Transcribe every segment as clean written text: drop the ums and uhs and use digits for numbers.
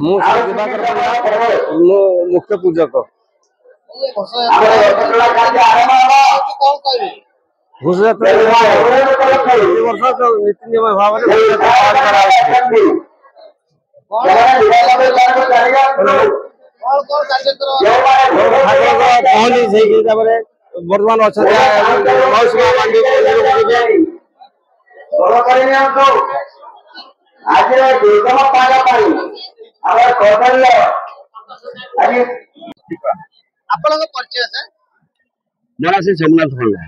ମୁଁ ଦିବାକର ପଣ୍ଡା ମୁଁ ମୁଖ୍ୟ ପୂଜକ। ଘୋଷଯାତ୍ରା ବର୍ଷ ନୀତି ନିୟମ ଭାବରେ ପହଞ୍ଚି ସେଇ ହିସାବରେ ବର୍ତ୍ତମାନ ଅଛନ୍ତି ଆପଣଙ୍କ ପରିଚୟ ସାର୍? ମୋର ସେ ସୋମନାଥ ପଣ୍ଡା।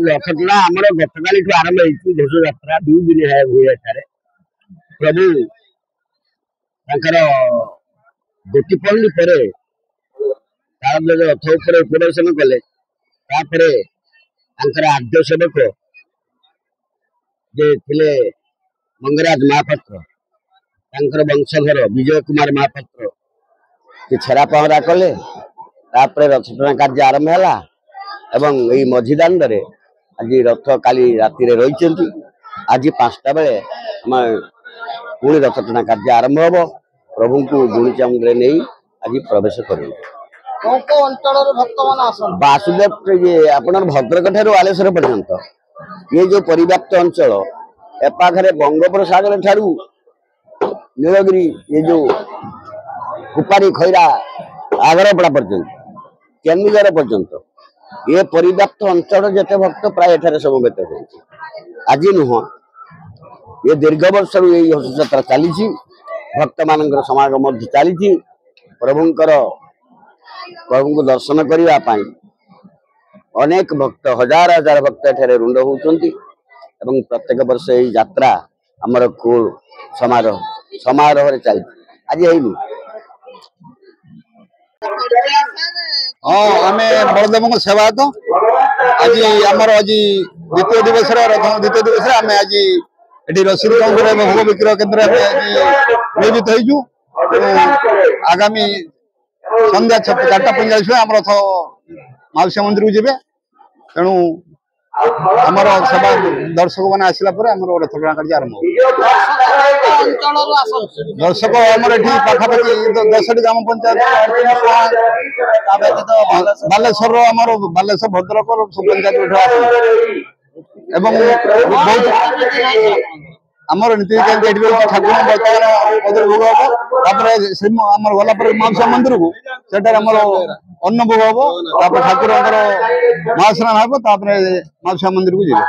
ରଥଟଣା ଆମର ଗତକାଲିଠୁ ଆରମ୍ଭ ହେଇଛି। ଘୋଷଯାତ୍ରା 2 ଦିନ ହୁଏ ଏଠାରେ। ପ୍ରଭୁ ତାଙ୍କର ଗୋଟି ପହଣ୍ଡି ପରେ ତାଳଧ୍ୱଜ ରଥ ଉପରେ ଉପଦର୍ଶନ କଲେ। ତାପରେ ତାଙ୍କର ଆଦ୍ୟ ସେବକ ଯେ ଥିଲେ ମଙ୍ଗରାଜ ମହାପାତ୍ର, ତାଙ୍କର ବଂଶଧର ବିଜୟ କୁମାର ମହାପାତ୍ର ସେ ଛେରା ପହଁରା କଲେ। ତାପରେ ରଥଟଣା କାର୍ଯ୍ୟ ଆରମ୍ଭ ହେଲା ଏବଂ ଏଇ ମଝି ଦାଣ୍ଡରେ ଆଜି ରଥ କାଲି ରାତିରେ ରହିଛନ୍ତି। ଆଜି 5ଟା ବେଳେ ପୁଣି ରଥଟଣା କାର୍ଯ୍ୟ ଆରମ୍ଭ ହବ। ପ୍ରଭୁଙ୍କୁ ଗୁଣ୍ଡିଚା ମନ୍ଦିରରେ ନେଇ ଆଜି ପ୍ରବେଶ କରିବେ। ବାସୁଦେବ ଆପଣଙ୍କର ଭଦ୍ରକ ଠାରୁ ବାଲେଶ୍ୱର ପର୍ଯ୍ୟନ୍ତ ये जो परिव्याप्त अंचल एपाखे बंगोपसागर ठारू नीलगिरी ये जो कुपारी खैरा आगरपड़ा पर्यंत केन्दुझर पर्यंत ये परिव्याप्त अंचल जिते भक्त प्राय समवेत हो आज नुह ये दीर्घ वर्ष यही घोषयात्रा चली भक्त मान समागम चली प्रभु को दर्शन करने अनेक भक्त हजार हजार भक्त एठारे रुंड होउचंती एवं प्रत्येक वर्ष यही यात्रा आमर खूब समारोह रे चली आज हेनी। हाँ आम बलदेव सेवा तो आज आमर आज द्वितीय दिवस आम आज ये रसीद काउंटर भोग विक्रय केन्द्र नियोजित हो आगामी संध्या 4:45 आम रथ माउसिया मंदिर को जीवे तेणु आमर सेवा दर्शक मैंने आसला रथटଣା कार्य आरंभ दर्शक आमर ये पाखापाखि 10टी ग्राम पंचायत बालेश्वर आमर बालेश्वर भद्रक पंचायत एवं बहुत आमर नीति ठाकुर बर्तमान भोग हम आमर गला माउसिया मंदिर को सेठार आमर अन्न भोग हम ठाकुर महास्नान हम माउसिया मंदिर को जीवे।